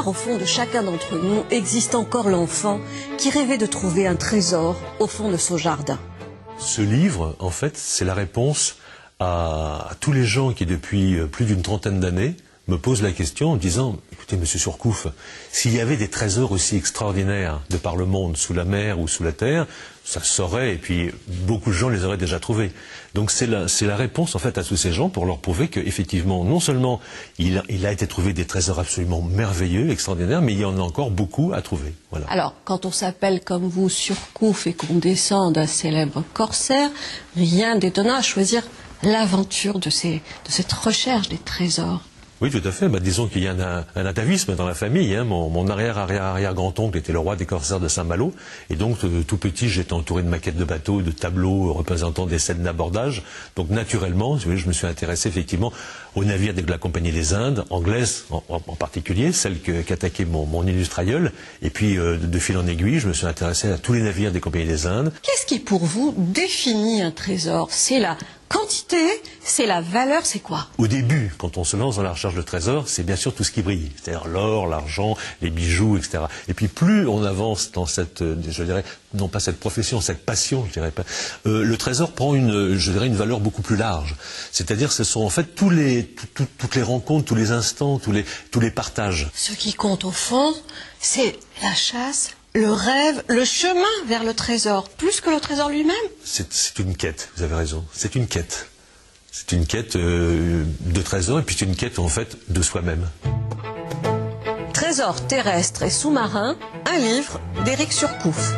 au fond de chacun d'entre nous existe encore l'enfant qui rêvait de trouver un trésor au fond de son jardin. Ce livre, en fait, c'est la réponse à tous les gens qui, depuis plus d'une trentaine d'années, me posent la question en disant « Écoutez, Monsieur Surcouf, s'il y avait des trésors aussi extraordinaires de par le monde, sous la mer ou sous la terre, ça se saurait et puis beaucoup de gens les auraient déjà trouvés. » Donc c'est la réponse en fait à tous ces gens pour leur prouver qu'effectivement, non seulement il a été trouvé des trésors absolument merveilleux, extraordinaires, mais il y en a encore beaucoup à trouver. Voilà. Alors, quand on s'appelle comme vous Surcouf et qu'on descend d'un célèbre corsaire, rien d'étonnant à choisir l'aventure de cette recherche des trésors. Oui, tout à fait. Disons qu'il y a un atavisme dans la famille. Mon arrière-arrière-arrière-grand-oncle était le roi des corsaires de Saint-Malo. Et donc, tout petit, j'étais entouré de maquettes de bateaux, de tableaux représentant des scènes d'abordage. Donc, naturellement, je me suis intéressé effectivement aux navires de la Compagnie des Indes, anglaise en particulier, celle qu'attaquait mon illustre aïeul. Et puis, de fil en aiguille, je me suis intéressé à tous les navires des Compagnies des Indes. Qu'est-ce qui, pour vous, définit un trésor? C'est la quantité, c'est la valeur, c'est quoi? Au début, quand on se lance dans la recherche de trésors, c'est bien sûr tout ce qui brille, c'est-à-dire l'or, l'argent, les bijoux, etc. Et puis plus on avance dans cette, je dirais, non pas cette profession, cette passion, je dirais pas, le trésor prend une valeur beaucoup plus large. C'est-à-dire, ce sont en fait toutes les rencontres, tous les instants, tous les partages. Ce qui compte au fond, c'est la chasse, le rêve, le chemin vers le trésor, plus que le trésor lui-même. C'est une quête, vous avez raison, c'est une quête. C'est une quête de trésor et puis c'est une quête en fait de soi-même. Trésors terrestres et sous-marins, un livre d'Éric Surcouf.